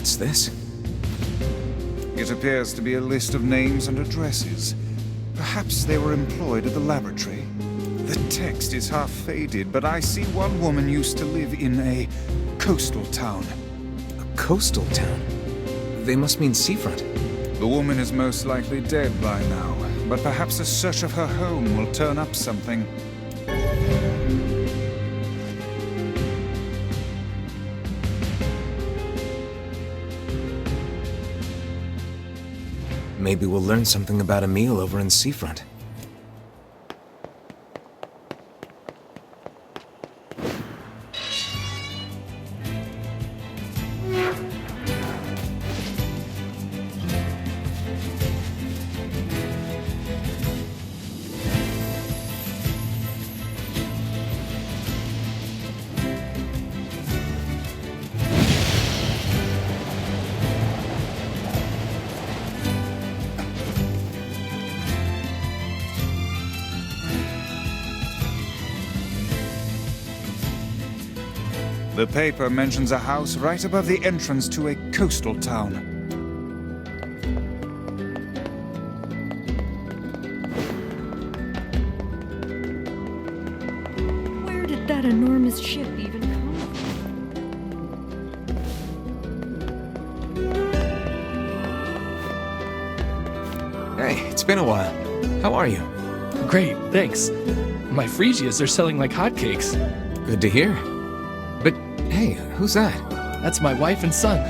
What's this? It appears to be a list of names and addresses. Perhaps they were employed at the laboratory. The text is half faded, but I see one woman used to live in a coastal town. A coastal town? They must mean seafront. The woman is most likely dead by now, but perhaps a search of her home will turn up something. Maybe we'll learn something about a meal over in seafront. The paper mentions a house right above the entrance to a coastal town. Where did that enormous ship even come from? Hey, it's been a while. How are you? Great, thanks. My Phrygias are selling like hotcakes. Good to hear. But, hey, who's that? That's my wife and son.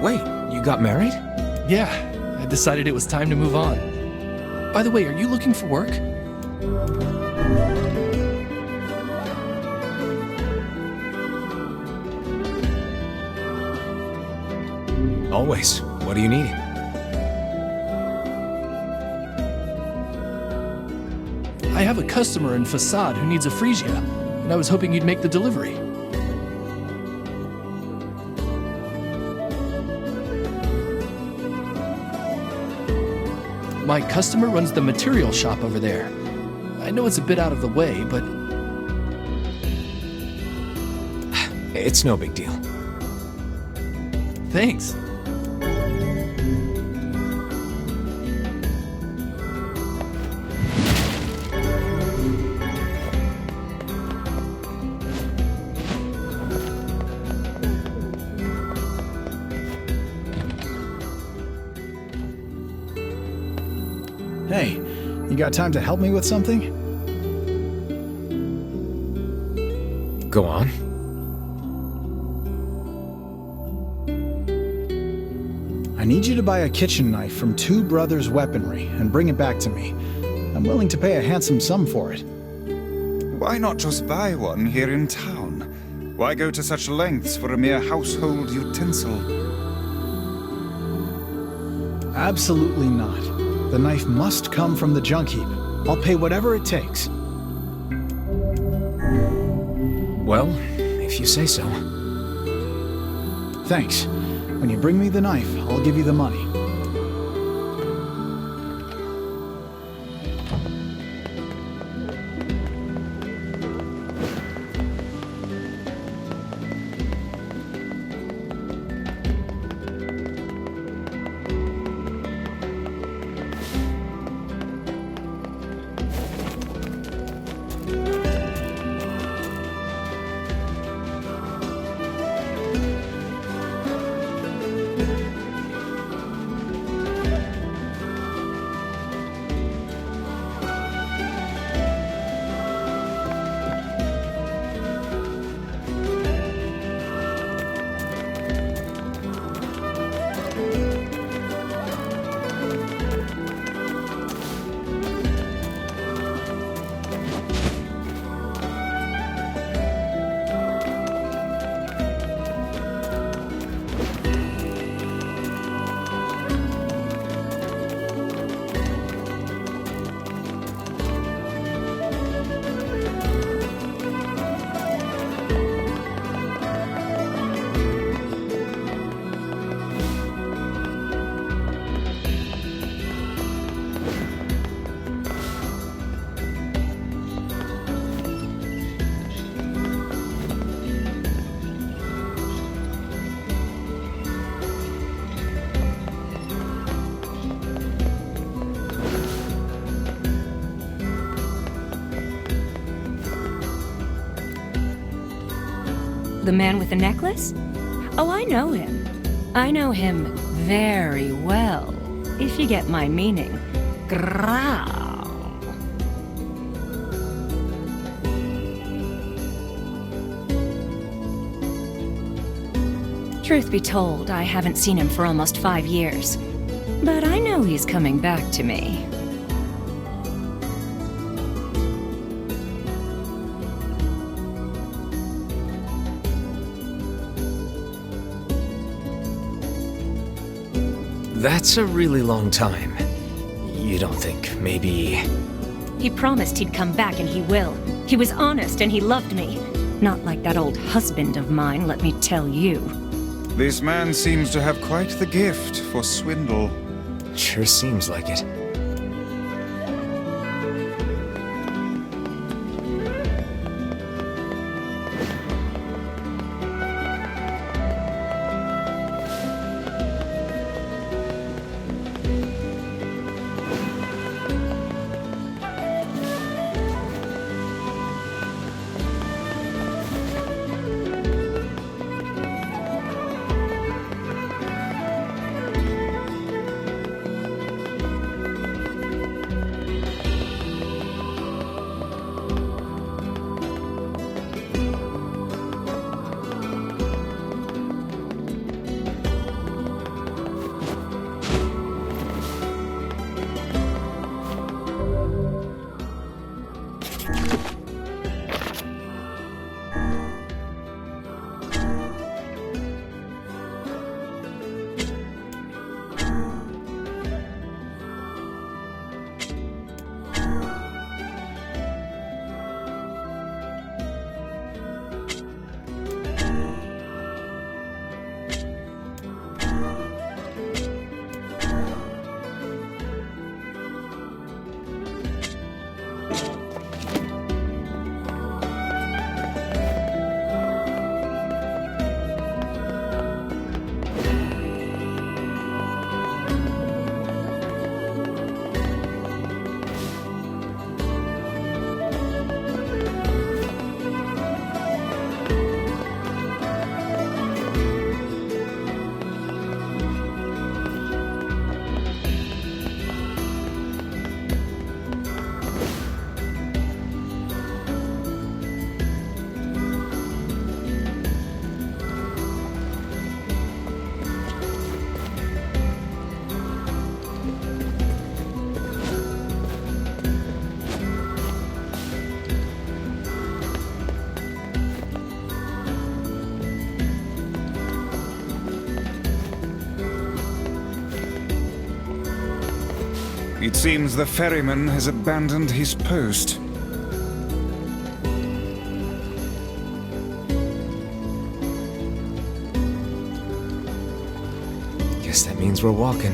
Wait, you got married? Yeah, I decided it was time to move on. By the way, are you looking for work? Always. What do you need? I have a customer in Facade who needs a Phrygia, and I was hoping you'd make the delivery. My customer runs the material shop over there. I know it's a bit out of the way, but... It's no big deal. Thanks. Hey, you got time to help me with something? Go on. I need you to buy a kitchen knife from Two Brothers Weaponry and bring it back to me. I'm willing to pay a handsome sum for it. Why not just buy one here in town? Why go to such lengths for a mere household utensil? Absolutely not. The knife must come from the junk heap. I'll pay whatever it takes. Well, if you say so. Thanks. When you bring me the knife, I'll give you the money. The man with the necklace? Oh, I know him. I know him very well, if you get my meaning. Growl. Truth be told, I haven't seen him for almost 5 years. But I know he's coming back to me. That's a really long time. You don't think maybe... He promised he'd come back, and he will. He was honest, and he loved me. Not like that old husband of mine, let me tell you. This man seems to have quite the gift for swindle. Sure seems like it. It seems the ferryman has abandoned his post. Guess that means we're walking.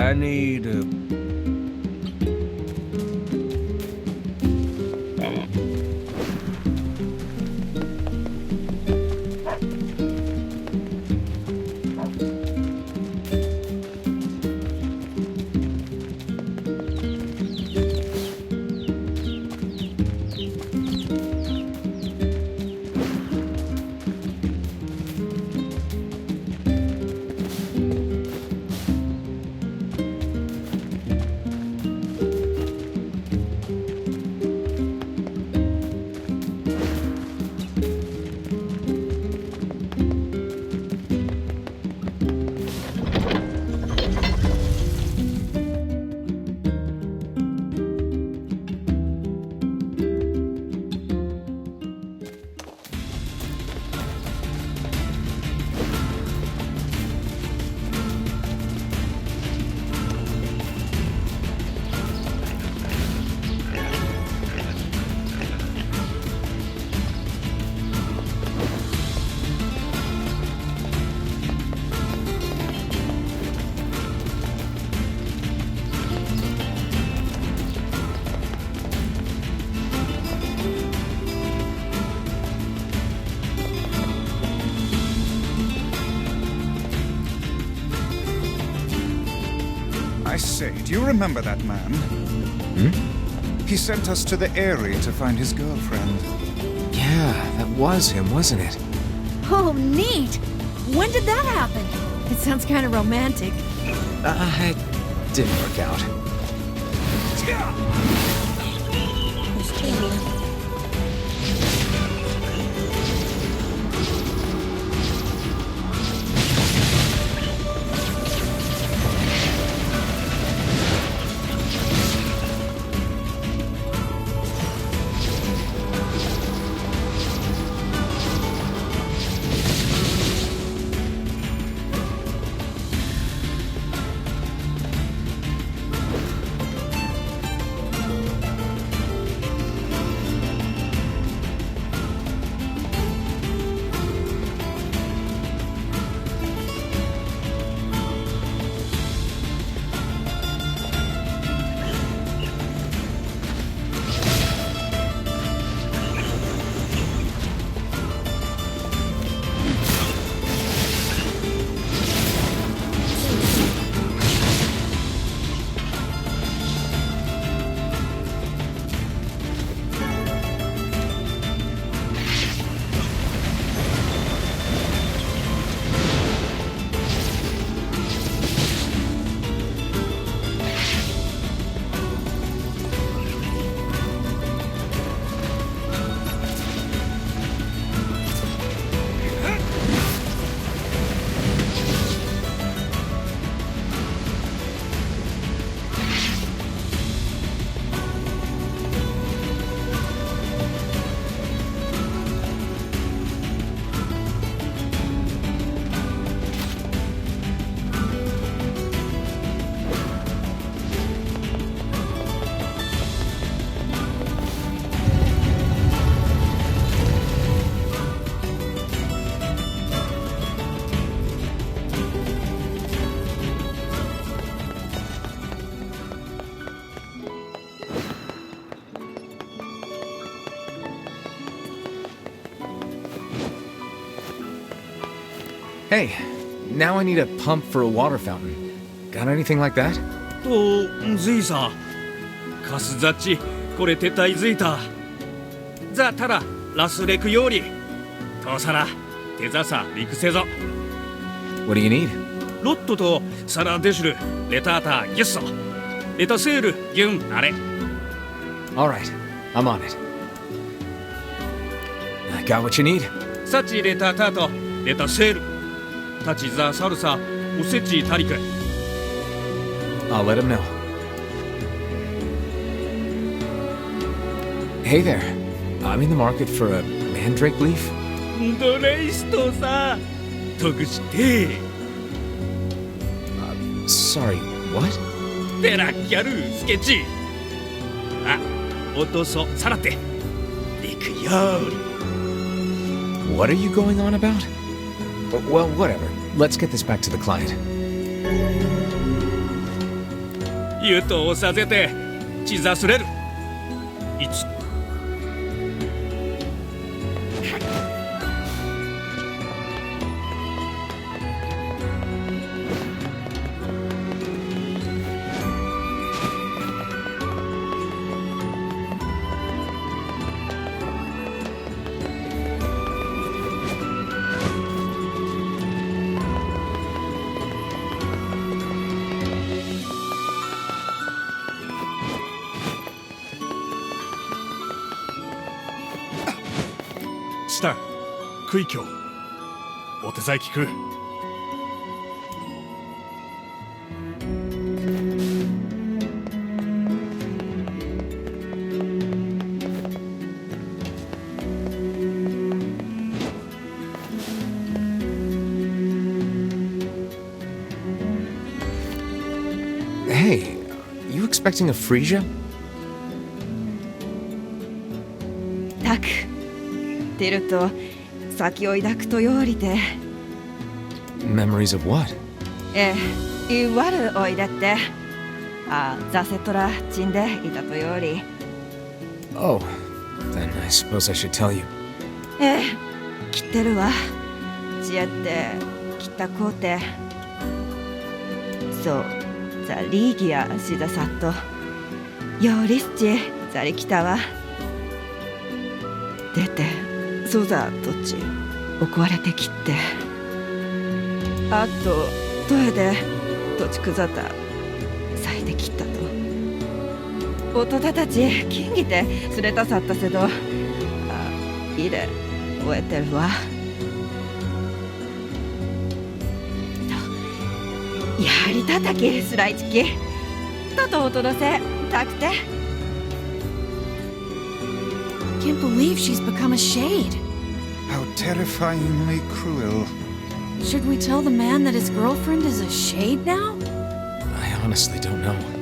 I need a... Say, do you remember that man? He sent us to the Eyrie to find his girlfriend. Yeah, that was him, wasn't it? Oh, neat! When did that happen? It sounds kind of romantic. It didn't work out. Hey, now I need a pump for a water fountain. Got anything like that? とずいさカスザッチこれ撤退ずいたザタララスレクよりとさらテザサリクセゾ What do you need? ロットとサラデシュルレタータギュッソレタセールギュンあれ Alright, I'm on it. I got what you need. サチレタタとレタセールタチザサルサおせちタリク I'll let him know. Hey there. I'm in the market for a mandrake leaf. ドレイストさとぐして Sorry, what? ペラギャルスケッチあ落とそさらてリクより What are you going on about? Well, whatever. Let's get this back to the client. ゆとさせてちざすれるいつ したクイキョお手伝い聞くHey, you expecting a Frisia? たく出ると先を抱くとよりて Memories of what? いわるおいでってザセトラチンでいたとより Oh, then I suppose I should tell you. 切ってるわちやって切ったこうてそうザリーギアシザサットヨーリスチザリキタワ出てソザとち怒われてきってあとトエでとちくざた咲いてきったと大人たち金ぎてすれたさったせどいれ終えてるわやりたたきスライチキととおとどせたくて Can't believe she's become a shade. How terrifyingly cruel. Should we tell the man that his girlfriend is a shade now? I honestly don't know.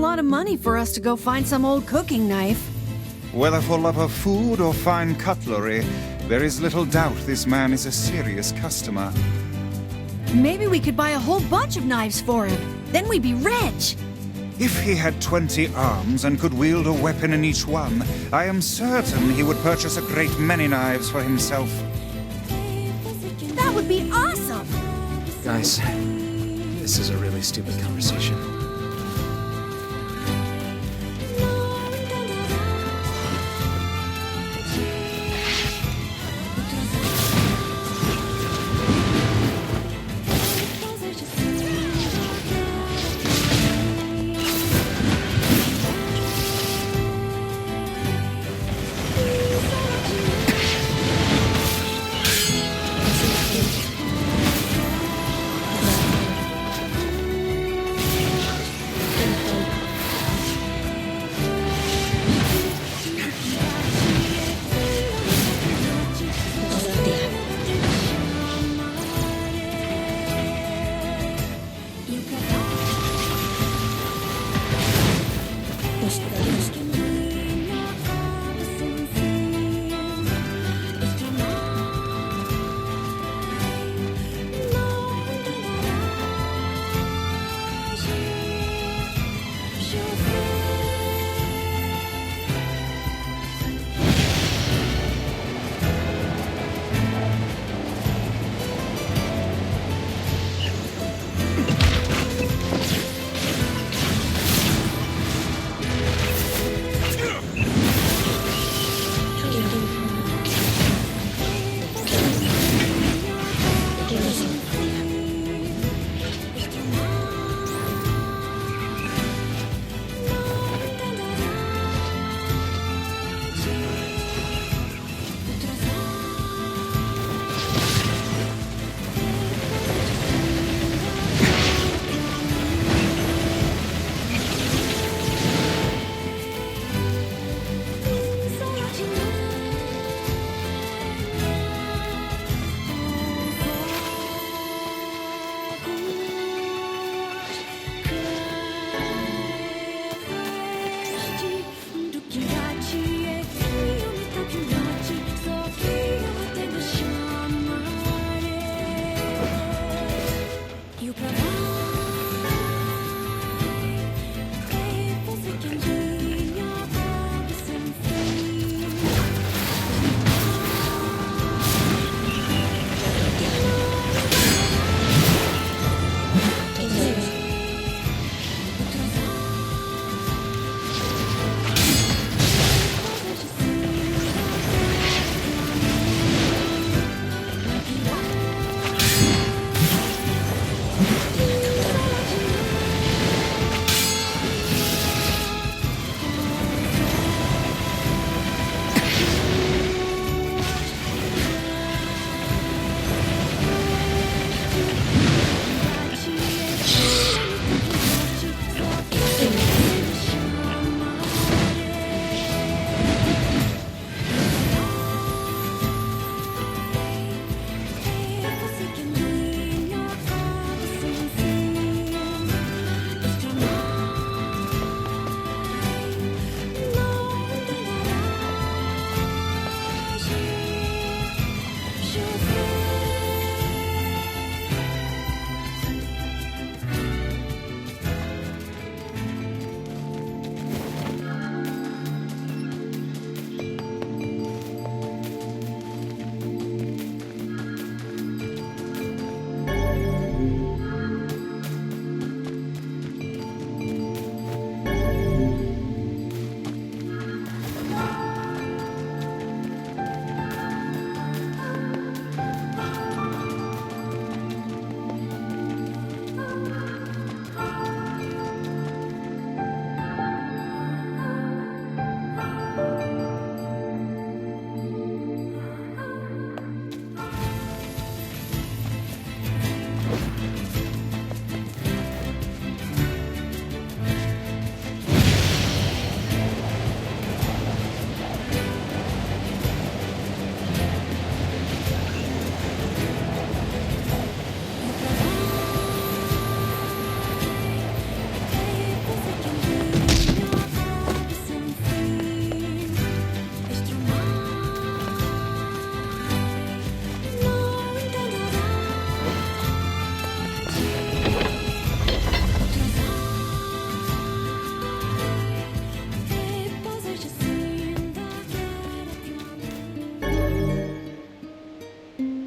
lot of money for us to go find some old cooking knife. Whether for love of food or fine cutlery, there is little doubt this man is a serious customer. Maybe we could buy a whole bunch of knives for him. Then we'd be rich. If he had 20 arms and could wield a weapon in each one, I am certain he would purchase a great many knives for himself. That would be awesome! Guys, this is a really stupid conversation.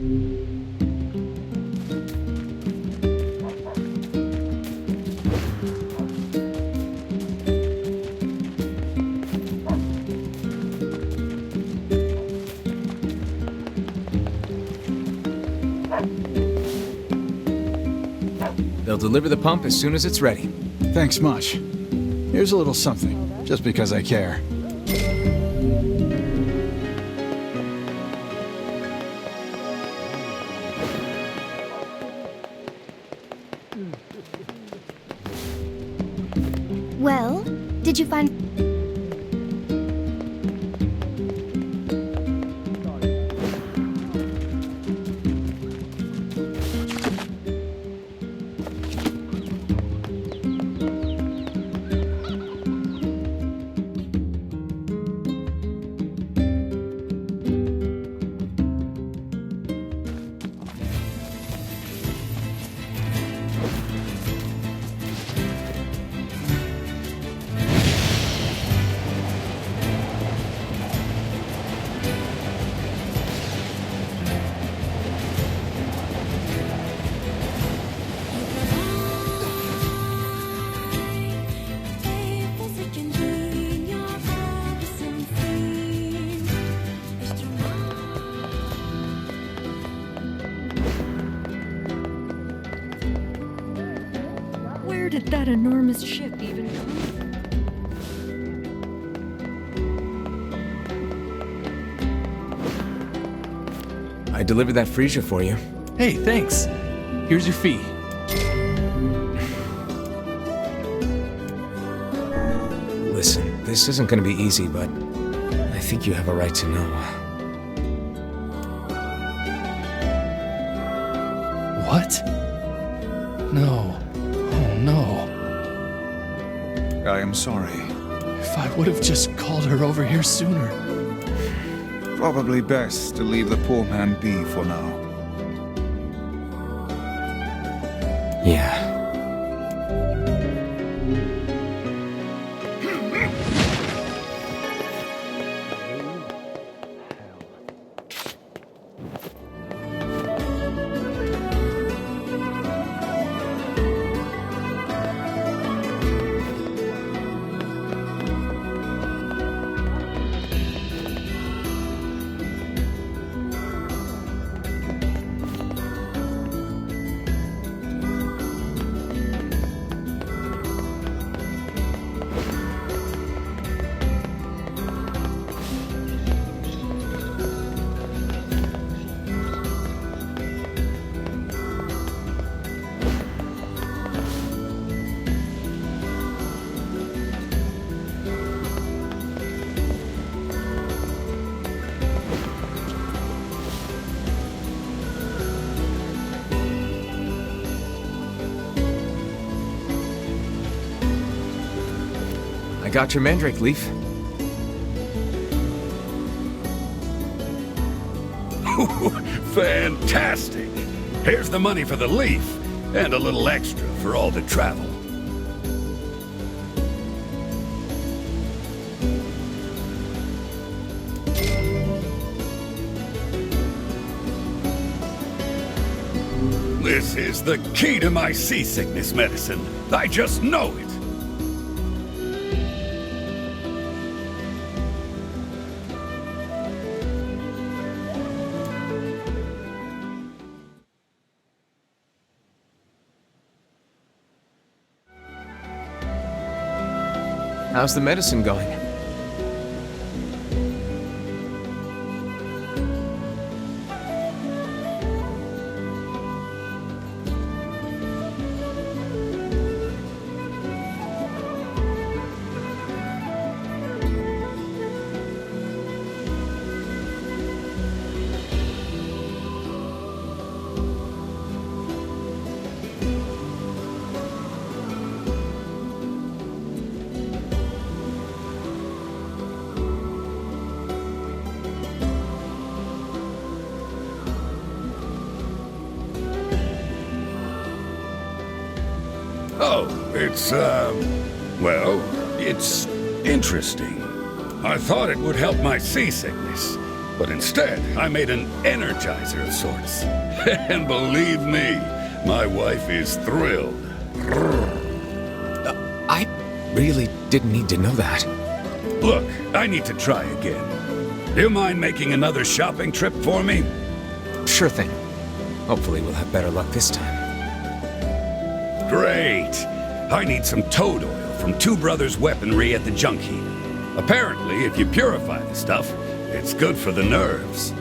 They'll deliver the pump as soon as it's ready. Thanks much. Here's a little something, just because I care. Well, did you find... Where did that enormous ship even come from? I delivered that freezer for you. Hey, thanks. Here's your fee. Listen, this isn't gonna be easy, but I think you have a right to know. What? No. Oh no. I am sorry. If I would have just called her over here sooner. Probably best to leave the poor man be for now. Yeah. I got your mandrake leaf. Fantastic! Here's the money for the leaf, and a little extra for all the travel. This is the key to my seasickness medicine. I just know it. How's the medicine going? Oh, it's interesting. I thought it would help my seasickness, But instead, I made an energizer of sorts. And believe me, my wife is thrilled. I really didn't need to know that. Look, I need to try again. Do you mind making another shopping trip for me? Sure thing. Hopefully we'll have better luck this time. Great! I need some toad oil from Two Brothers Weaponry at the junk heap. Apparently, if you purify the stuff, it's good for the nerves.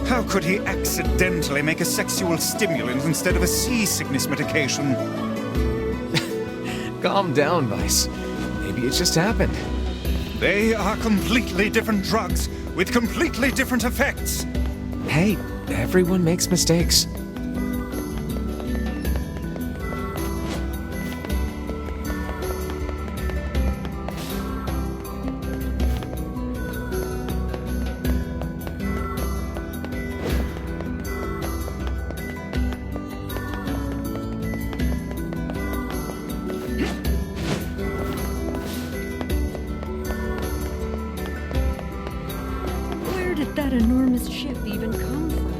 How could he accidentally make a sexual stimulant instead of a seasickness medication? Calm down, Weiss. Maybe it just happened. They are completely different drugs with completely different effects. Hey, everyone makes mistakes. Where did that enormous ship even come from?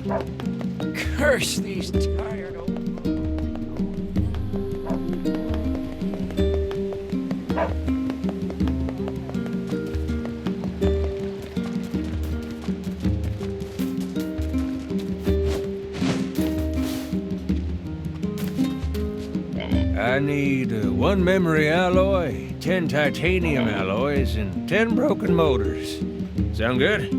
Curse these tired old... I need 1 memory alloy, 10 titanium alloys, and 10 broken motors. Sound good?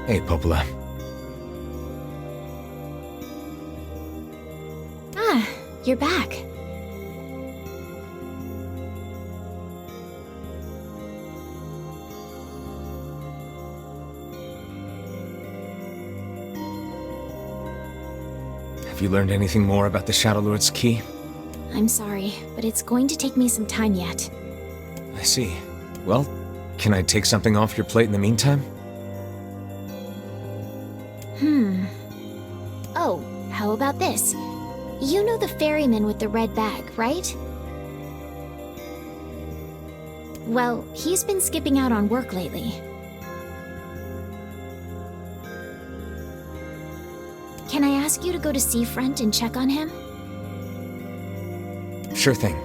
Hey, Popola. Ah, you're back. Have you learned anything more about the Shadow Lord's key? I'm sorry, but it's going to take me some time yet. I see. Well, can I take something off your plate in the meantime? Oh, how about this? You know the ferryman with the red bag, right? Well, he's been skipping out on work lately. Can I ask you to go to Seafront and check on him? Sure thing.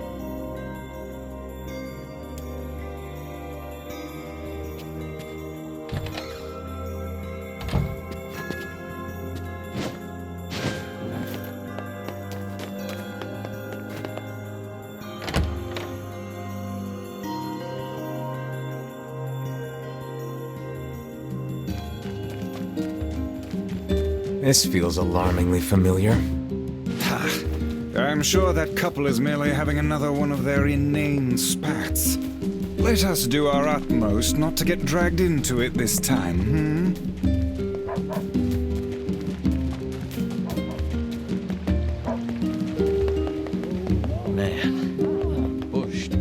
This feels alarmingly familiar. I'm sure that couple is merely having another one of their inane spats. Let us do our utmost not to get dragged into it this time, Man, I'm pushed.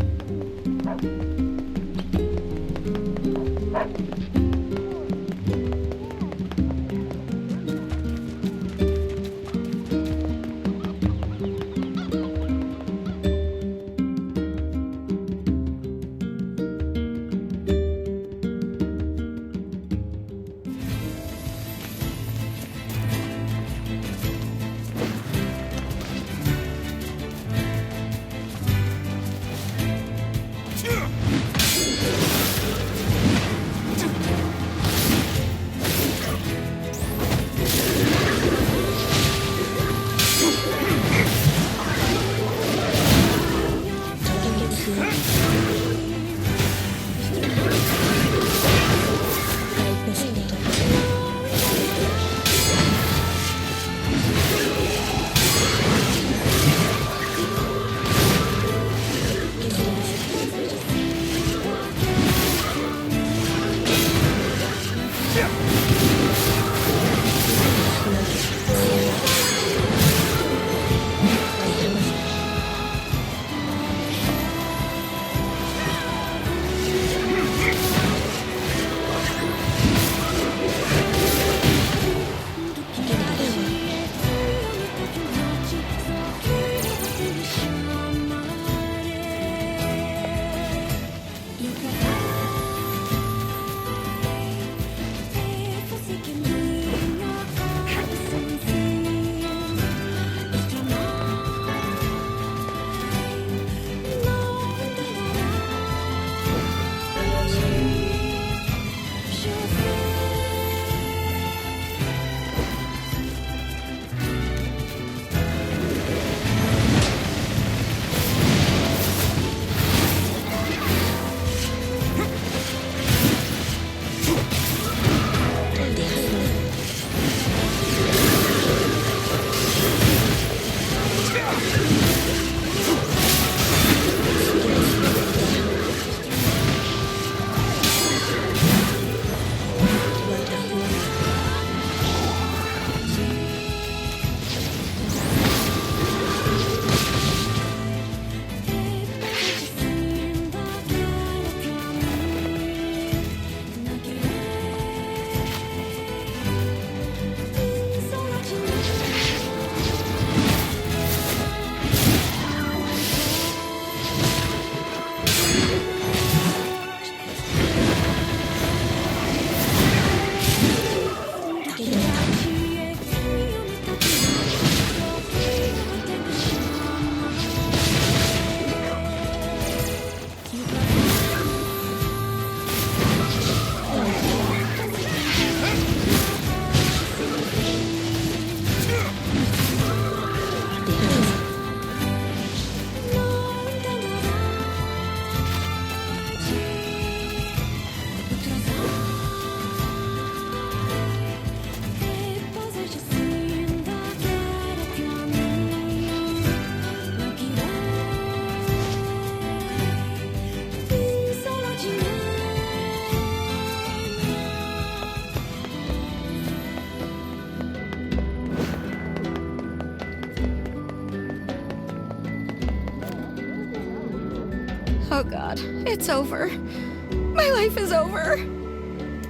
Oh god, it's over. My life is over.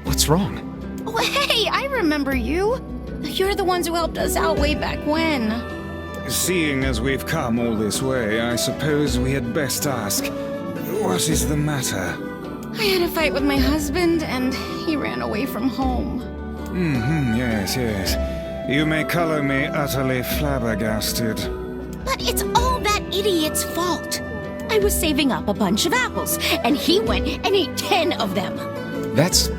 What's wrong? Oh, hey, I remember you. You're the ones who helped us out way back when. Seeing as we've come all this way, I suppose we had best ask, what is the matter? I had a fight with my husband, and he ran away from home. Yes. You may color me utterly flabbergasted. But it's all that idiot's fault. I was saving up a bunch of apples, and he went and ate 10 of them. That's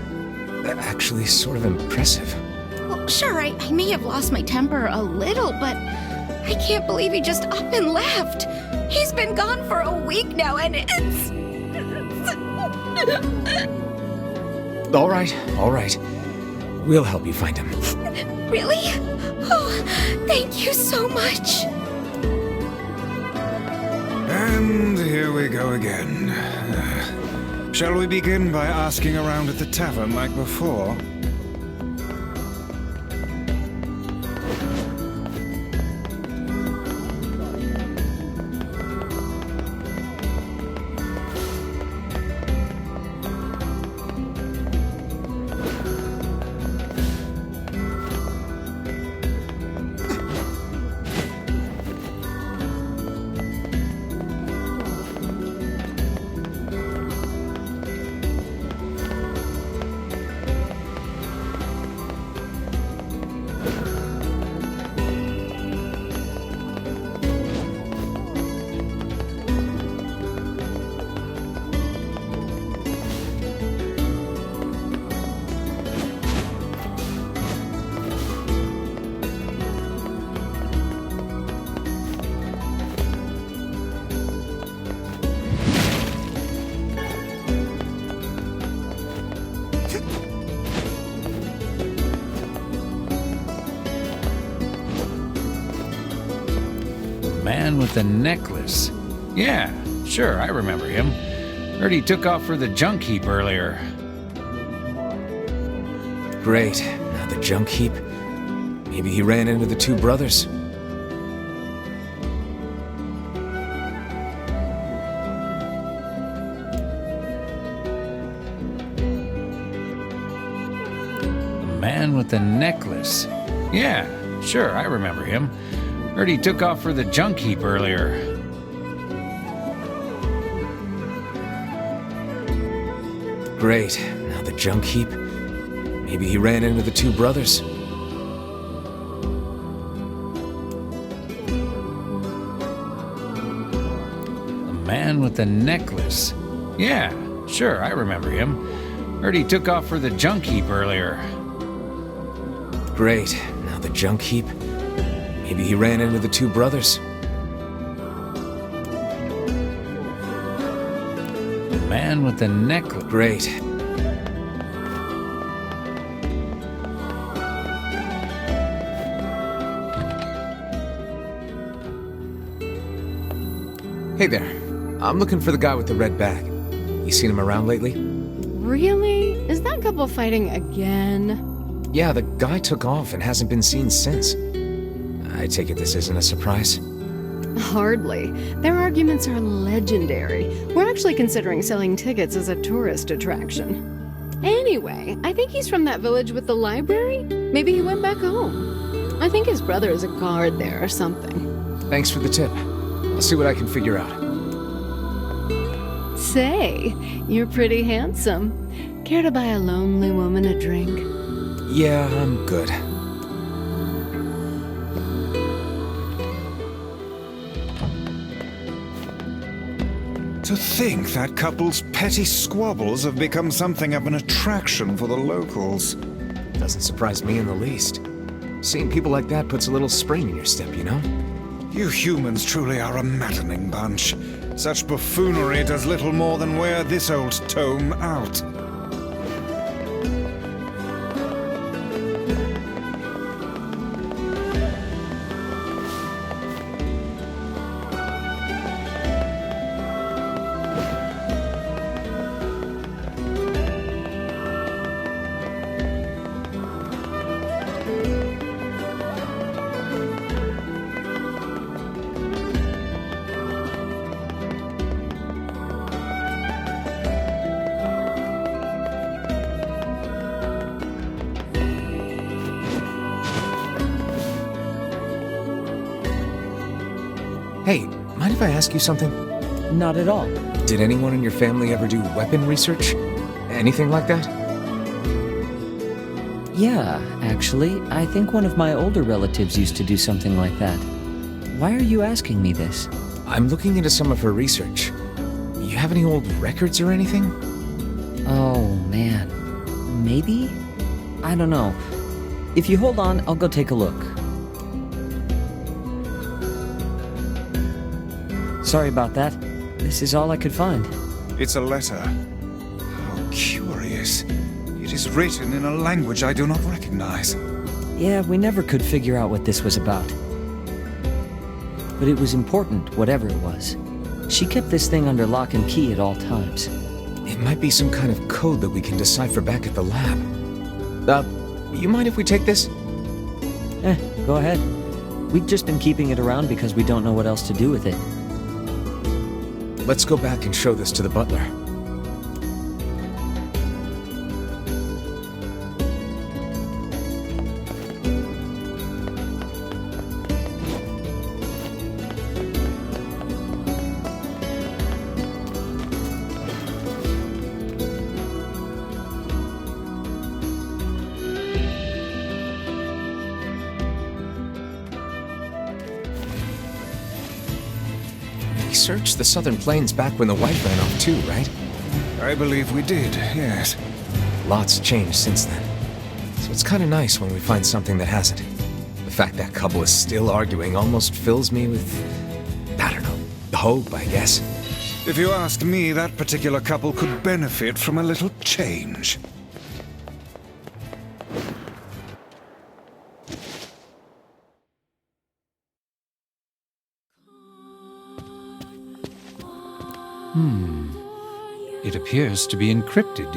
actually sort of impressive. Well, sure, I may have lost my temper a little, but I can't believe he just up and left. He's been gone for a week now, and it's... All right. We'll help you find him. Really? Oh, thank you so much. And here we go again. Shall we begin by asking around at the tavern like before? Man with the necklace. Yeah, sure, I remember him. Heard he took off for the junk heap earlier. Great. Now the junk heap. Maybe he ran into the two brothers. The man with the necklace. Yeah, sure, I remember him. Heard he took off for the junk heap earlier. Great. Now the junk heap. Maybe he ran into the two brothers. The man with the necklace. Yeah, sure, I remember him. Heard he took off for the junk heap earlier. Great. Now the junk heap. Maybe he ran into the two brothers. The man with the necklace. Great. Hey there. I'm looking for the guy with the red bag. You seen him around lately? Really? Is that couple fighting again? Yeah, the guy took off and hasn't been seen since. I take it this isn't a surprise? Hardly. Their arguments are legendary. We're actually considering selling tickets as a tourist attraction. Anyway, I think he's from that village with the library. Maybe he went back home. I think his brother is a guard there or something. Thanks for the tip. I'll see what I can figure out. Say, you're pretty handsome. Care to buy a lonely woman a drink? Yeah, I'm good. To think that couple's petty squabbles have become something of an attraction for the locals. Doesn't surprise me in the least. Seeing people like that puts a little spring in your step, you know? You humans truly are a maddening bunch. Such buffoonery does little more than wear this old tome out. if I ask you something? Not at all. Did anyone in your family ever do weapon research? Anything like that? Yeah, actually, I think one of my older relatives used to do something like that. Why are you asking me this? I'm looking into some of her research. You have any old records or anything? Oh, man. Maybe? I don't know. If you hold on, I'll go take a look. Sorry about that. This is all I could find. It's a letter. How curious. It is written in a language I do not recognize. Yeah, we never could figure out what this was about. But it was important, whatever it was. She kept this thing under lock and key at all times. It might be some kind of code that we can decipher back at the lab. You mind if we take this? Go ahead. We've just been keeping it around because we don't know what else to do with it. Let's go back and show this to the butler. We searched the southern plains back when the wife ran off too, right? I believe we did, yes. Lots changed since then. So it's kind of nice when we find something that hasn't. The fact that couple is still arguing almost fills me with, I don't know, hope, I guess. If you ask me, that particular couple could benefit from a little change. It appears to be encrypted.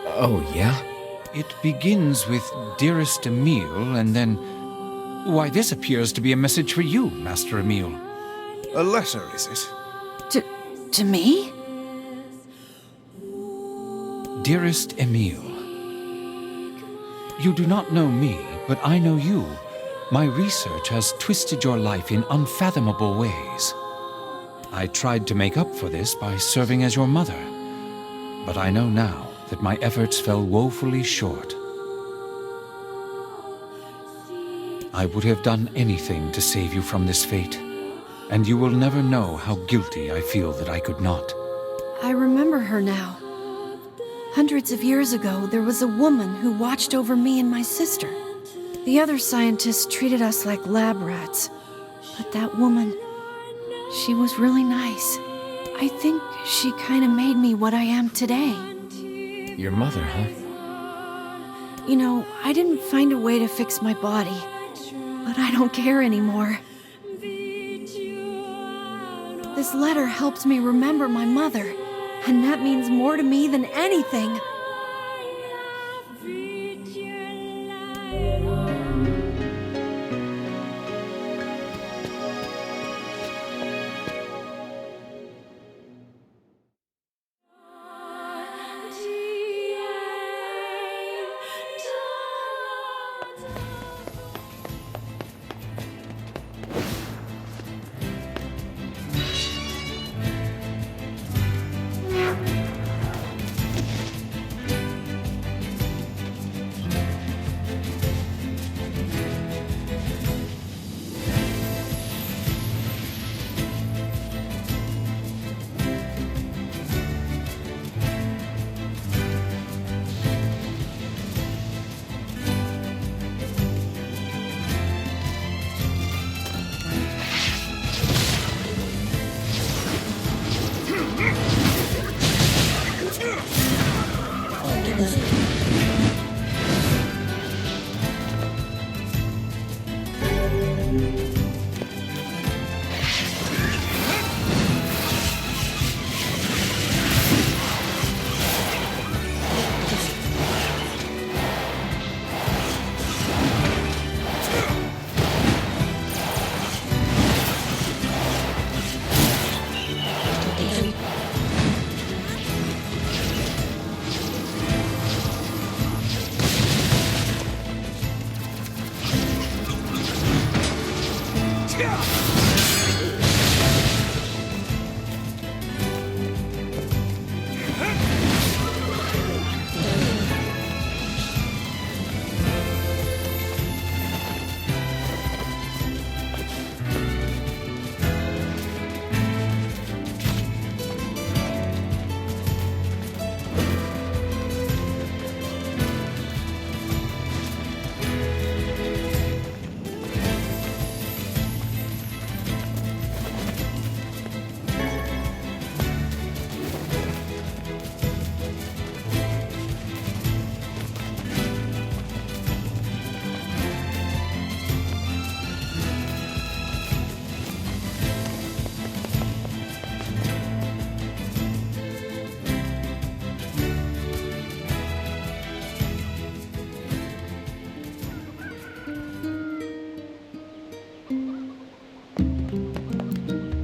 Oh, yeah? It begins with Dearest Emile, and then... Why, this appears to be a message for you, Master Emile. A letter, is it? To me? Dearest Emile, you do not know me, but I know you. My research has twisted your life in unfathomable ways. I tried to make up for this by serving as your mother, but I know now that my efforts fell woefully short. I would have done anything to save you from this fate, and you will never know how guilty I feel that I could not. I remember her now. Hundreds of years ago, there was a woman who watched over me and my sister. The other scientists treated us like lab rats. But that woman, she was really nice. I think she kind of made me what I am today. Your mother, huh? You know, I didn't find a way to fix my body, but I don't care anymore. This letter helps me remember my mother, and that means more to me than anything.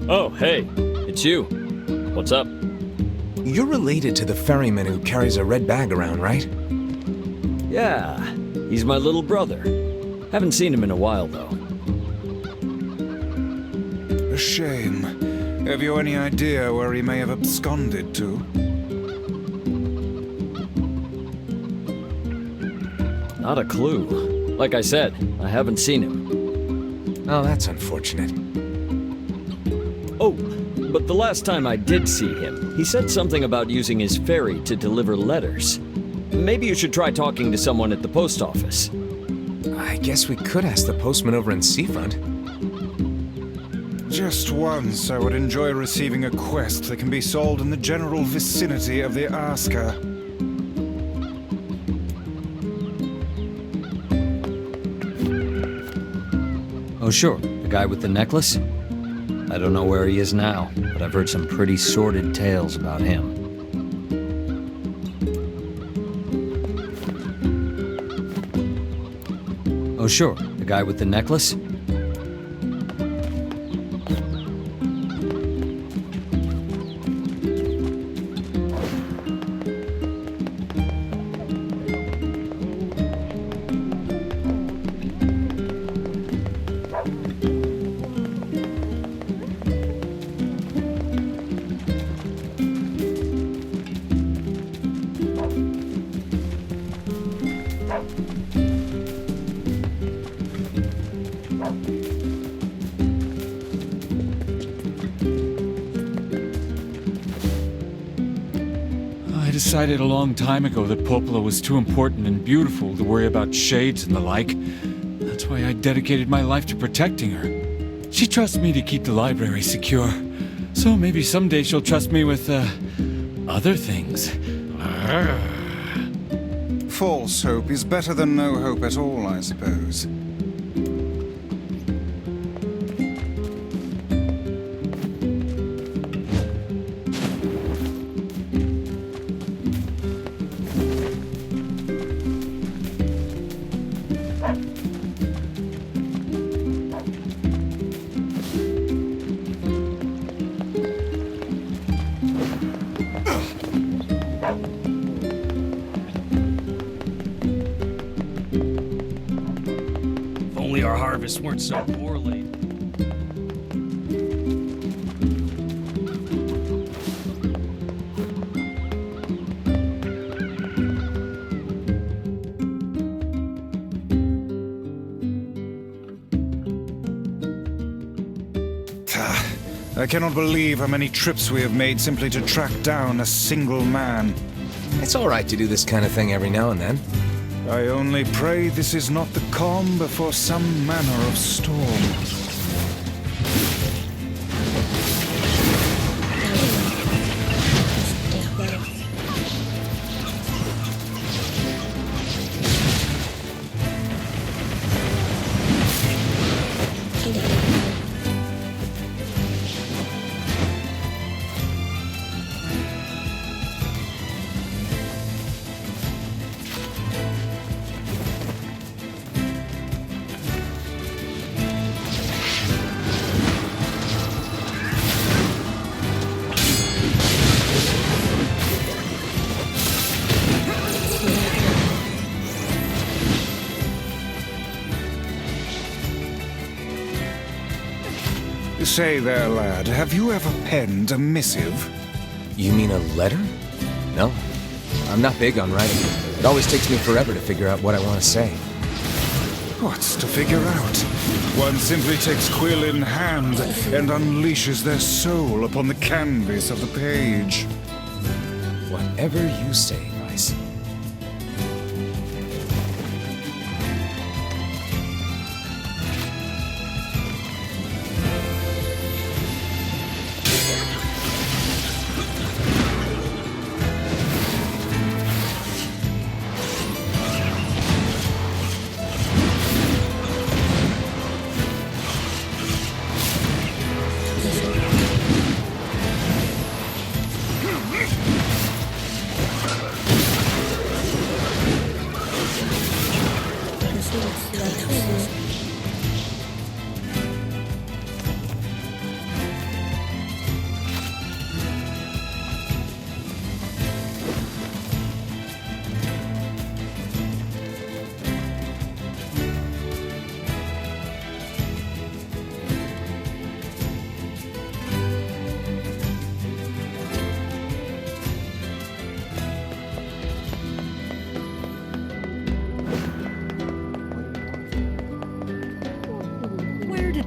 Oh, hey, it's you. What's up? You're related to the ferryman who carries a red bag around, right? Yeah, he's my little brother. Haven't seen him in a while, though. A shame. Have you any idea where he may have absconded to? Not a clue. Like I said, I haven't seen him. Oh, that's unfortunate. Oh, but the last time I did see him, he said something about using his ferry to deliver letters. Maybe you should try talking to someone at the post office. I guess we could ask the postman over in Seafront. Just once, I would enjoy receiving a quest that can be solved in the general vicinity of the asker. Oh, sure. The guy with the necklace? I don't know where he is now, but I've heard some pretty sordid tales about him. Oh, sure. The guy with the necklace? I decided a long time ago that Popola was too important and beautiful to worry about shades and the like. That's why I dedicated my life to protecting her. She trusts me to keep the library secure. So maybe someday she'll trust me with, other things. False hope is better than no hope at all, I suppose. Our harvests weren't so poorly. I cannot believe how many trips we have made simply to track down a single man. It's all right to do this kind of thing every now and then. I only pray this is not the calm before some manner of storm. Say there, lad, have you ever penned a missive? You mean a letter? No. I'm not big on writing. It always takes me forever to figure out what I want to say. What's to figure out? One simply takes quill in hand and unleashes their soul upon the canvas of the page. Whatever you say, Weiss.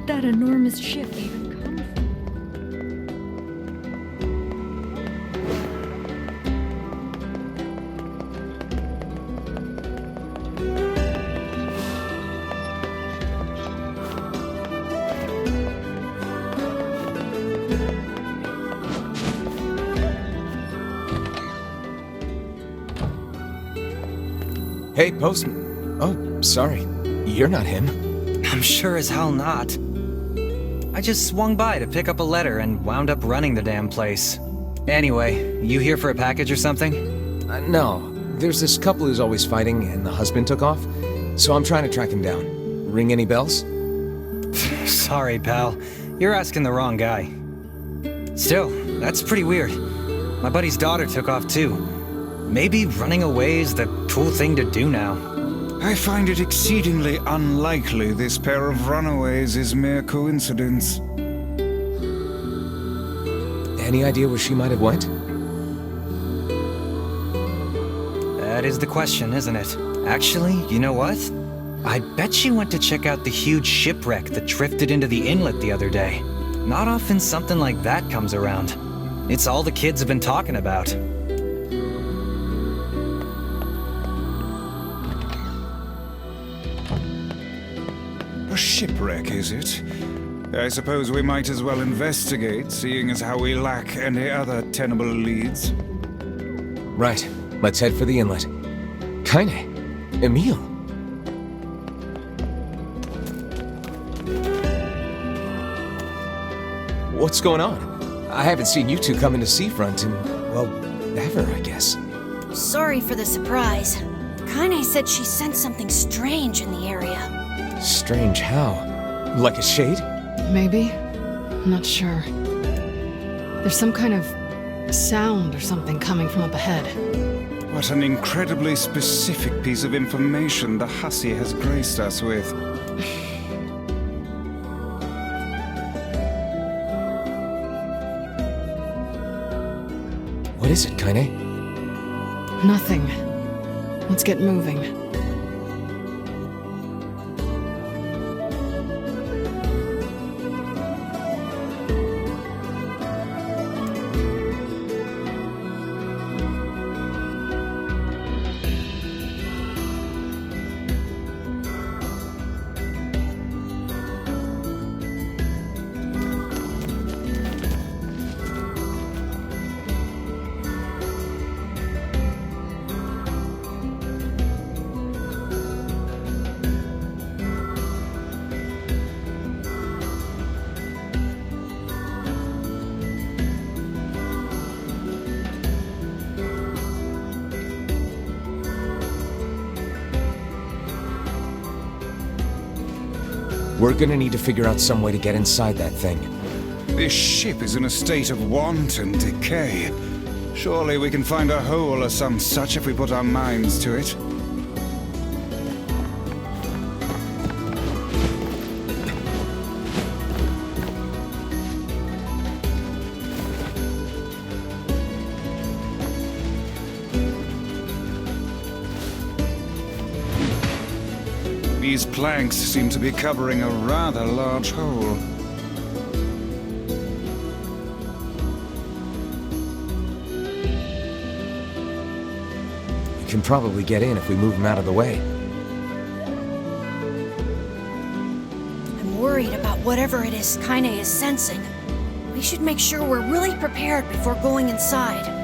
That enormous ship even come from? Hey, Postman. Oh, sorry. You're not him. I'm sure as hell not. I just swung by to pick up a letter and wound up running the damn place. Anyway, you here for a package or something? No. There's this couple who's always fighting, and the husband took off. So I'm trying to track him down. Ring any bells? Sorry, pal. You're asking the wrong guy. Still, that's pretty weird. My buddy's daughter took off too. Maybe running away is the cool thing to do now. I find it exceedingly unlikely this pair of runaways is mere coincidence. Any idea where she might have went? That is the question, isn't it? Actually, you know what? I bet she went to check out the huge shipwreck that drifted into the inlet the other day. Not often something like that comes around. It's all the kids have been talking about. A shipwreck, is it? I suppose we might as well investigate, seeing as how we lack any other tenable leads. Right. Let's head for the inlet. Kaine. Emil. What's going on? I haven't seen you two come into Seafront in, well, ever, I guess. Sorry for the surprise. Kaine said she sensed something strange in the area. Strange how? Like a shade? Maybe. I'm not sure. There's some kind of sound or something coming from up ahead. What an incredibly specific piece of information the hussy has graced us with. What is it, Kaine? Nothing. Let's get moving. We're gonna need to figure out some way to get inside that thing. This ship is in a state of wanton decay. Surely we can find a hole or some such if we put our minds to it. These planks seem to be covering a rather large hole. We can probably get in if we move him out of the way. I'm worried about whatever it is Kaine is sensing. We should make sure we're really prepared before going inside.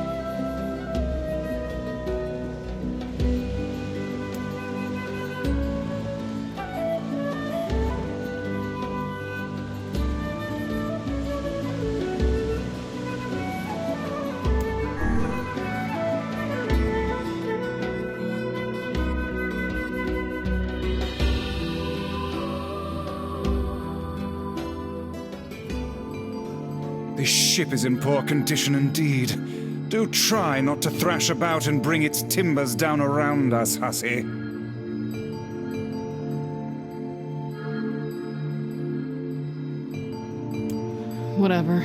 This ship is in poor condition indeed. Do try not to thrash about and bring its timbers down around us, hussy. Whatever.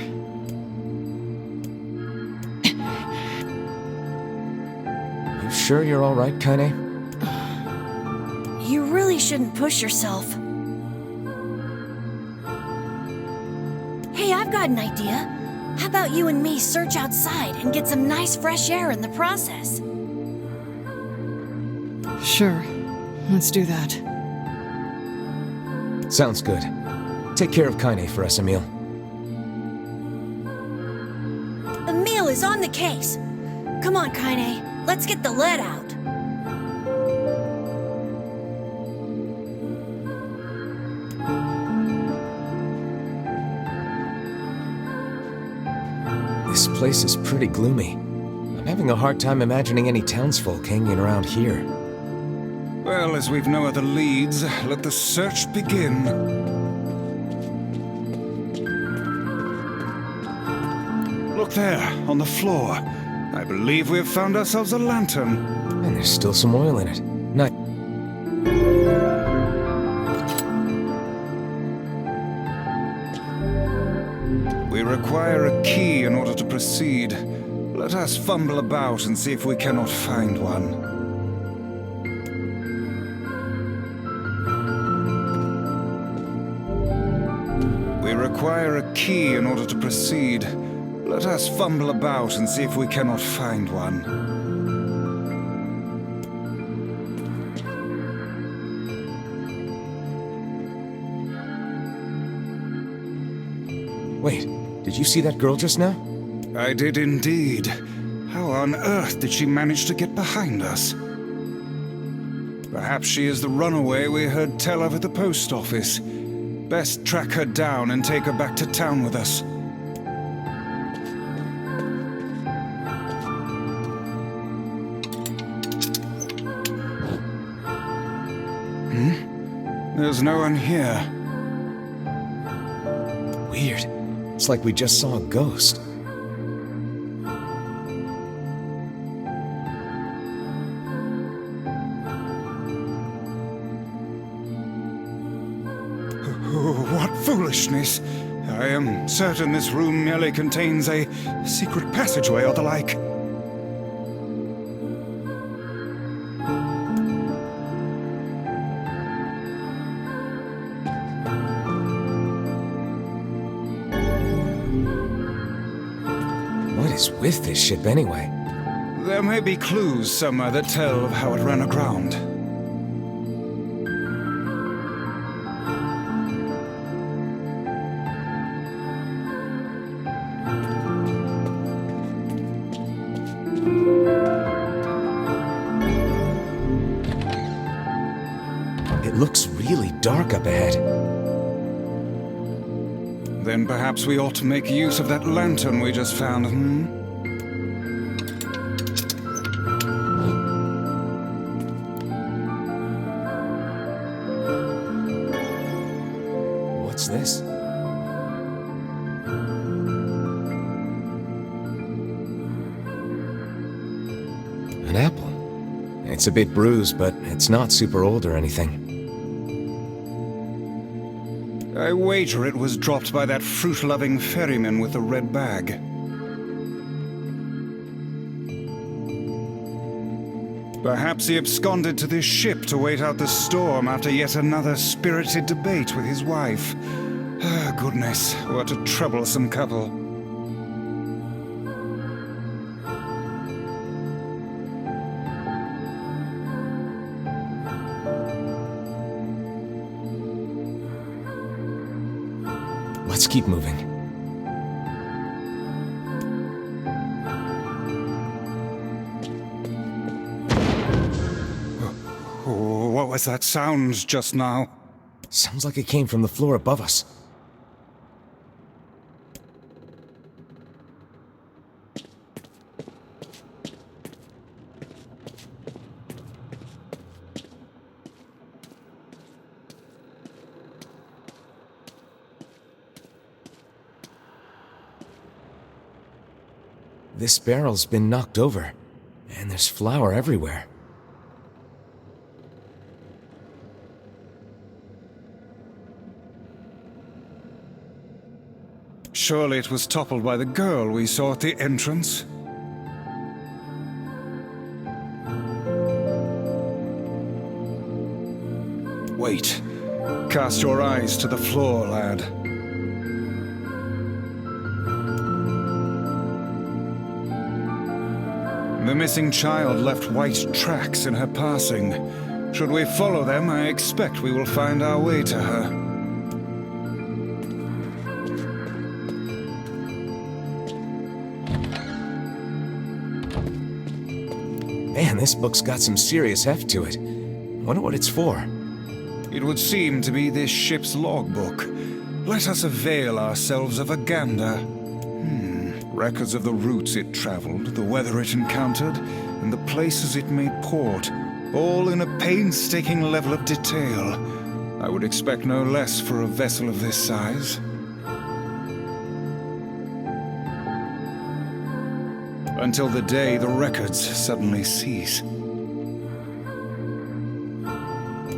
You sure you're all right, Kaine? You really shouldn't push yourself. Hey, I've got an idea. How about you and me search outside and get some nice fresh air in the process? Sure. Let's do that. Sounds good. Take care of Kaine for us, Emil. Emil is on the case. Come on, Kaine. Let's get the lead out. This place is pretty gloomy. I'm having a hard time imagining any townsfolk hanging around here. Well, as we've no other leads, let the search begin. Look there, on the floor. I believe we have found ourselves a lantern. And there's still some oil in it. Nice. We require a key in order to proceed. Let us fumble about and see if we cannot find one. We require a key in order to proceed. Let us fumble about and see if we cannot find one. Wait, did you see that girl just now? I did indeed. How on earth did she manage to get behind us? Perhaps she is the runaway we heard tell of at the post office. Best track her down and take her back to town with us. There's no one here. Weird. It's like we just saw a ghost. What foolishness! I am certain this room merely contains a secret passageway or the like. What is with this ship anyway? There may be clues somewhere that tell of how it ran aground. It looks really dark up ahead. Then perhaps we ought to make use of that lantern we just found, What's this? An apple. It's a bit bruised, but it's not super old or anything. I wager it was dropped by that fruit-loving ferryman with the red bag. Perhaps he absconded to this ship to wait out the storm after yet another spirited debate with his wife. Ah, goodness, what a troublesome couple. Let's keep moving. What was that sound just now? Sounds like it came from the floor above us. This barrel's been knocked over, and there's flour everywhere. Surely it was toppled by the girl we saw at the entrance. Wait. Cast your eyes to the floor, lad. The missing child left white tracks in her passing. Should we follow them, I expect we will find our way to her. Man, this book's got some serious heft to it. Wonder what it's for. It would seem to be this ship's logbook. Let us avail ourselves of a gander. Records of the routes it traveled, the weather it encountered, and the places it made port, all in a painstaking level of detail. I would expect no less for a vessel of this size. Until the day the records suddenly cease.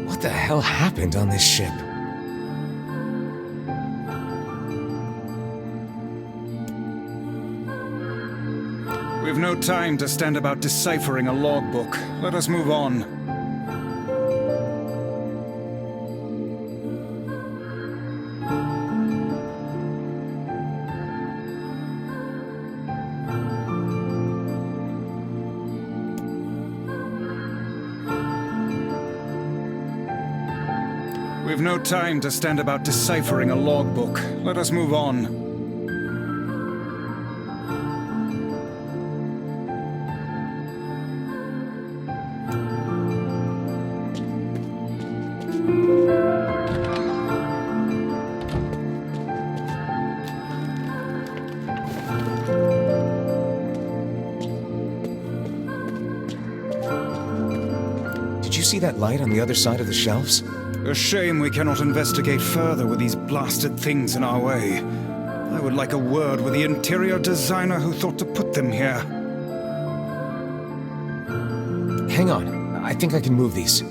What the hell happened on this ship? We've no time to stand about deciphering a logbook. Let us move on. We've no time to stand about deciphering a logbook. Let us move on. Did you see that light on the other side of the shelves? A shame we cannot investigate further with these blasted things in our way. I would like a word with the interior designer who thought to put them here. Hang on. I think I can move these.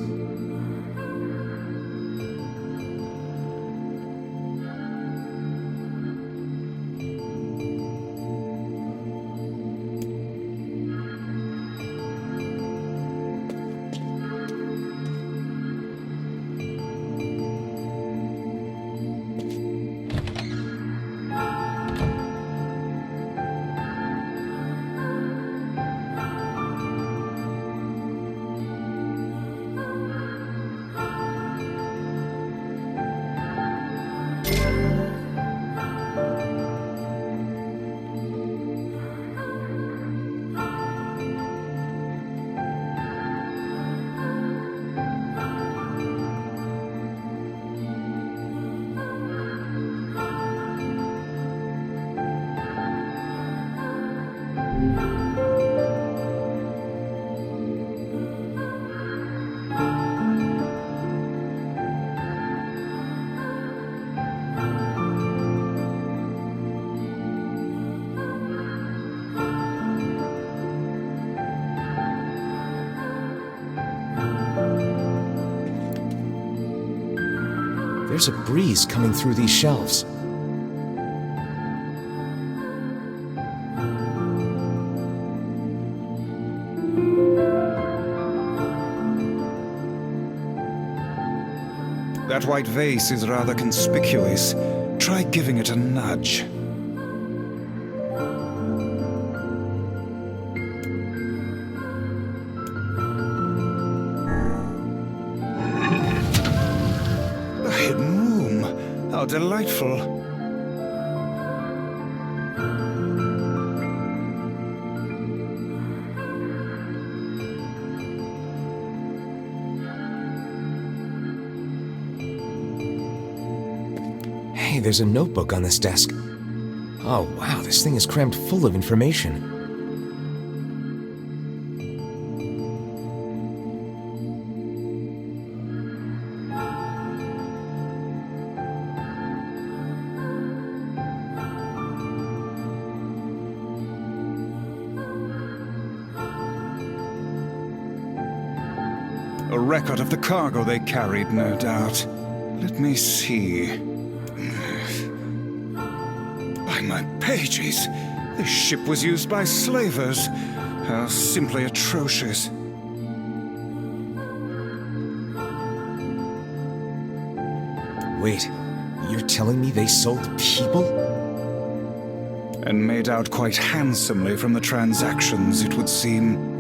There's a breeze coming through these shelves. That white vase is rather conspicuous. Try giving it a nudge. A hidden room. How delightful. Hey, there's a notebook on this desk. Oh wow, this thing is crammed full of information. A record of the cargo they carried, no doubt. Let me see. By my pages, this ship was used by slavers. How simply atrocious. Wait, you're telling me they sold people? And made out quite handsomely from the transactions, it would seem.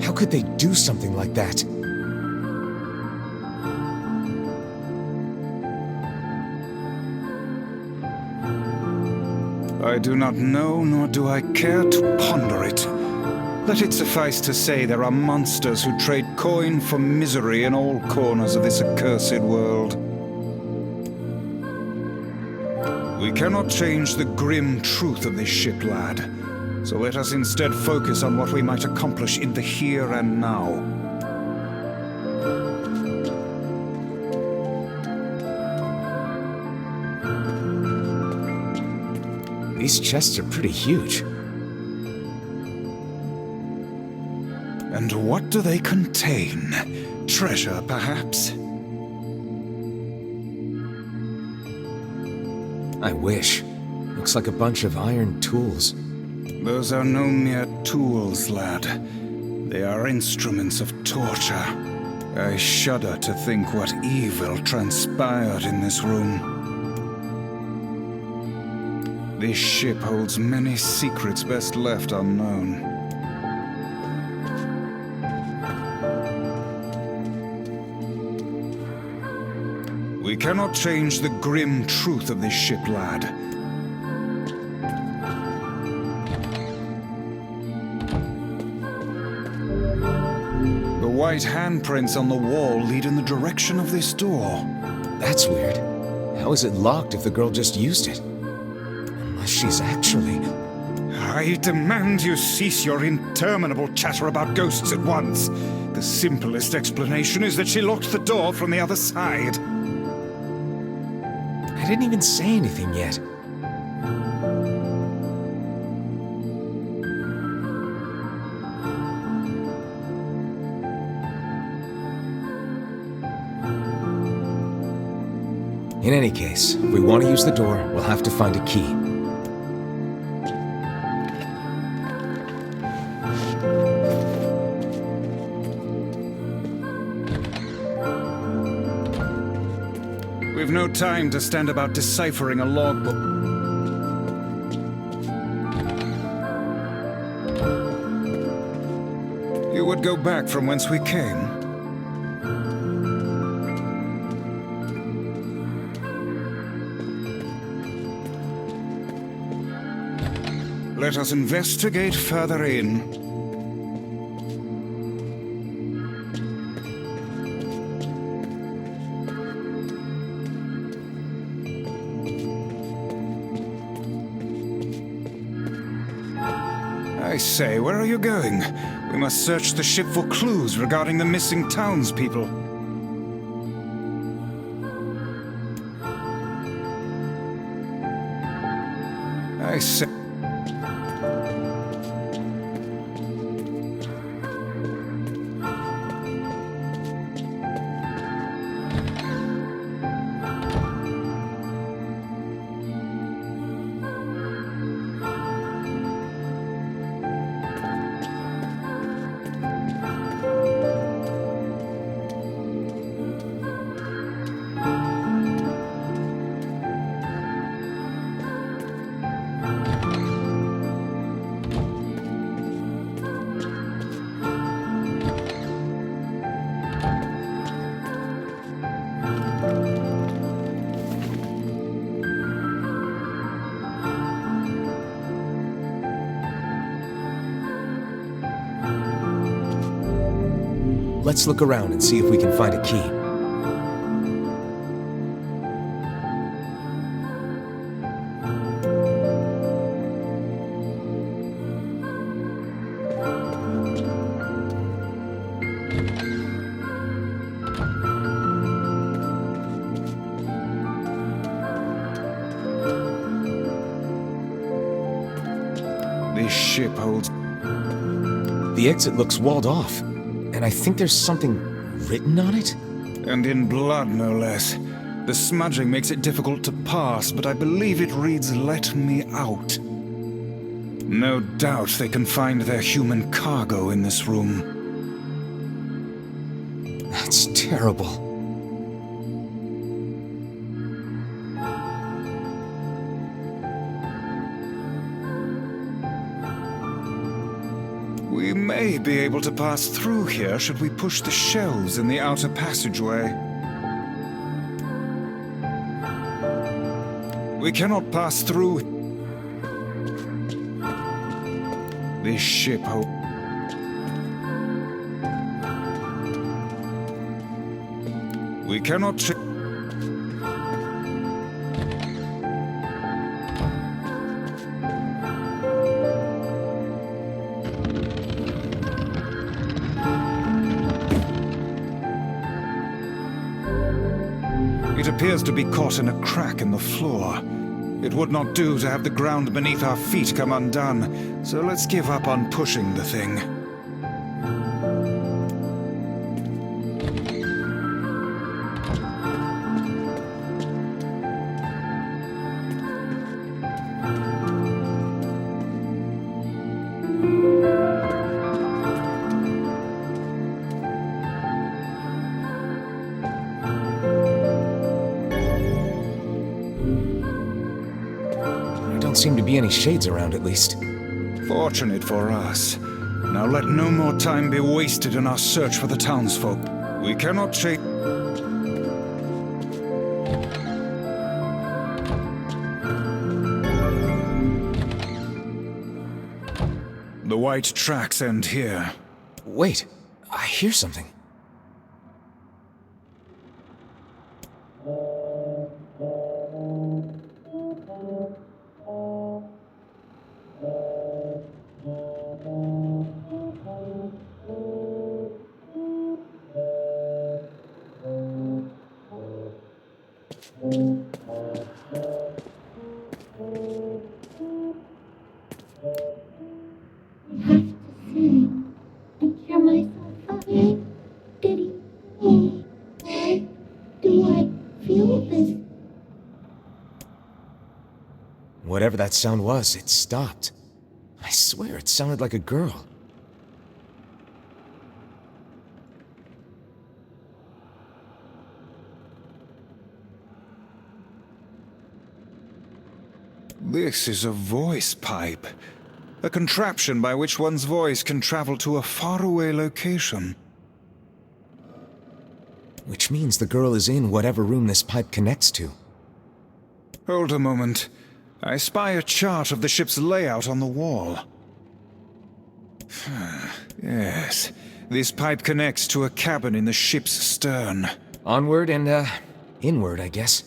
How could they do something like that? I do not know, nor do I care to ponder it. Let it suffice to say there are monsters who trade coin for misery in all corners of this accursed world. We cannot change the grim truth of this ship, lad. So let us instead focus on what we might accomplish in the here and now. These chests are pretty huge. And what do they contain? Treasure, perhaps? I wish. Looks like a bunch of iron tools. Those are no mere tools, lad. They are instruments of torture. I shudder to think what evil transpired in this room. This ship holds many secrets best left unknown. We cannot change the grim truth of this ship, lad. The white handprints on the wall lead in the direction of this door. That's weird. How is it locked if the girl just used it? Unless she's actually... I demand you cease your interminable chatter about ghosts at once. The simplest explanation is that she locked the door from the other side. I didn't even say anything yet. In any case, if we want to use the door, we'll have to find a key. We've no time to stand about deciphering a logbook. You would go back from whence we came? Let us investigate further in. I say, where are you going? We must search the ship for clues regarding the missing townspeople. I say... let's look around and see if we can find a key. This ship holds... The exit looks walled off, and I think there's something written on it? And in blood, no less. The smudging makes it difficult to pass, but I believe it reads, "Let me out." No doubt they can find their human cargo in this room. That's terrible. We may be able to pass through here should we push the shelves in the outer passageway. We cannot pass through. This ship We cannot It appears to be caught in a crack in the floor. It would not do to have the ground beneath our feet come undone, so let's give up on pushing the thing. Seem to be any shades around, at least. Fortunate for us. Now let no more time be wasted in our search for the townsfolk. We cannot chase... The white tracks end here. Wait, I hear something. Whatever that sound was, it stopped. I swear it sounded like a girl. This is a voice pipe. A contraption by which one's voice can travel to a faraway location. Which means the girl is in whatever room this pipe connects to. Hold a moment. I spy a chart of the ship's layout on the wall. Yes, this pipe connects to a cabin in the ship's stern. Onward and, inward, I guess.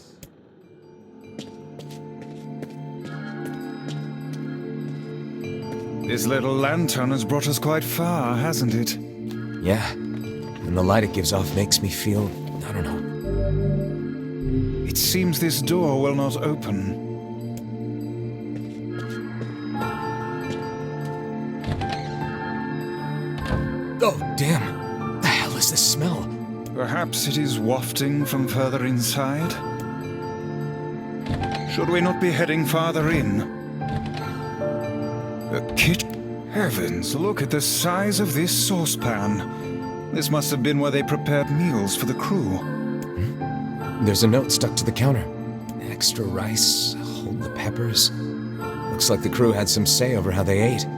This little lantern has brought us quite far, hasn't it? Yeah, and the light it gives off makes me feel, I don't know. It seems this door will not open. Oh, damn. The hell is this smell? Perhaps it is wafting from further inside? Should we not be heading farther in? A kitchen? Heavens, look at the size of this saucepan. This must have been where they prepared meals for the crew. There's a note stuck to the counter. Extra rice, hold the peppers. Looks like the crew had some say over how they ate.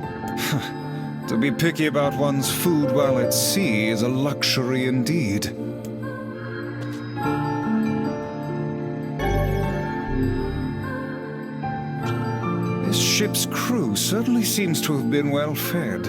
To be picky about one's food while at sea is a luxury indeed. This ship's crew certainly seems to have been well fed.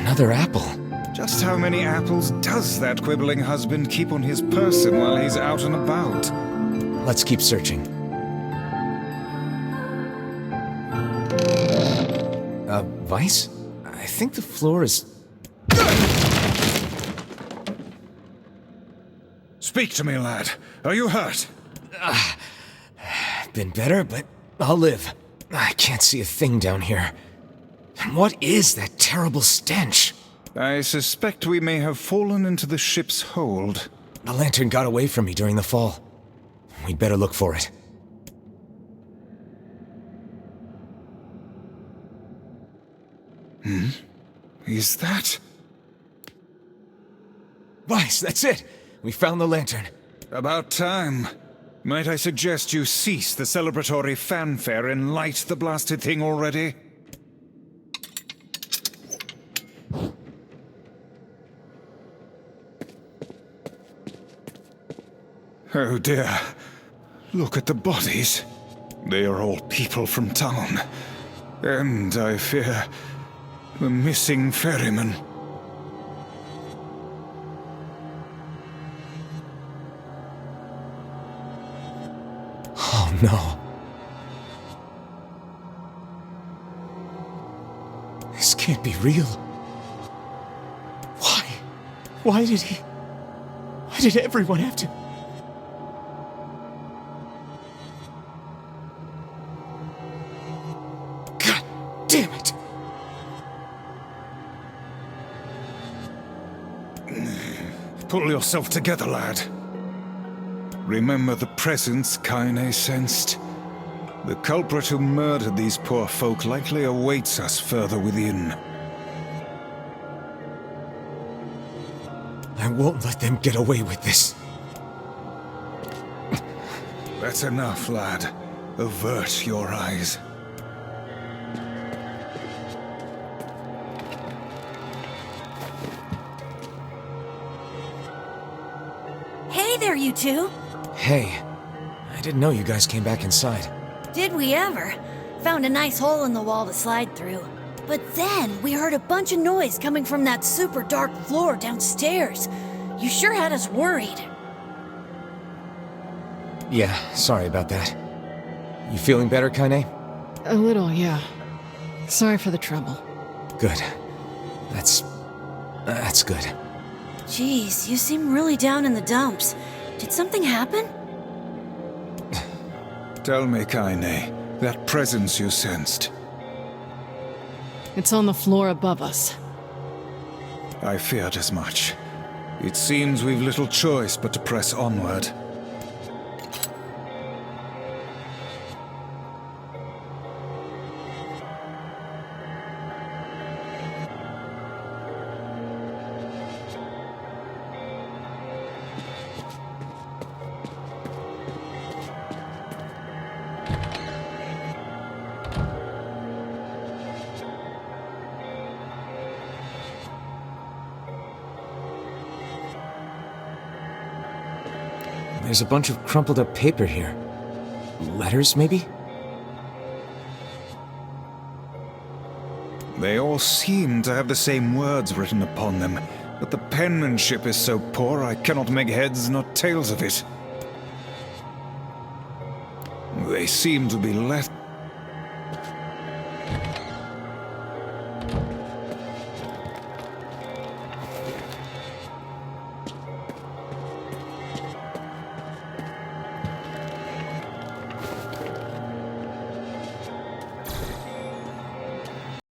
Another apple. Just how many apples does that quibbling husband keep on his person while he's out and about? Let's keep searching. Weiss? I think the floor is... Speak to me, lad. Are you hurt? Been better, but I'll live. I can't see a thing down here. And what is that terrible stench? I suspect we may have fallen into the ship's hold. The lantern got away from me during the fall. We'd better look for it. Is that... Weiss, that's it! We found the lantern. About time. Might I suggest you cease the celebratory fanfare and light the blasted thing already? Oh dear. Look at the bodies. They are all people from town. And, I fear, the missing ferryman. Oh no. This can't be real. Why? Why did everyone have to... God damn it! Pull yourself together, lad. Remember the presence Kaine sensed? The culprit who murdered these poor folk likely awaits us further within. I won't let them get away with this. That's enough, lad. Avert your eyes. Hey there, you two. Hey, I didn't know you guys came back inside. Did we ever? Found a nice hole in the wall to slide through. But then we heard a bunch of noise coming from that super dark floor downstairs. You sure had us worried. Yeah, sorry about that. You feeling better, Kaine? A little, yeah. Sorry for the trouble. Good. That's good. Jeez, you seem really down in the dumps. Did something happen? Tell me, Kaine, that presence you sensed. It's on the floor above us. I feared as much. It seems we've little choice but to press onward. There's a bunch of crumpled up paper here. Letters, maybe? They all seem to have the same words written upon them, but the penmanship is so poor I cannot make heads nor tails of it. They seem to be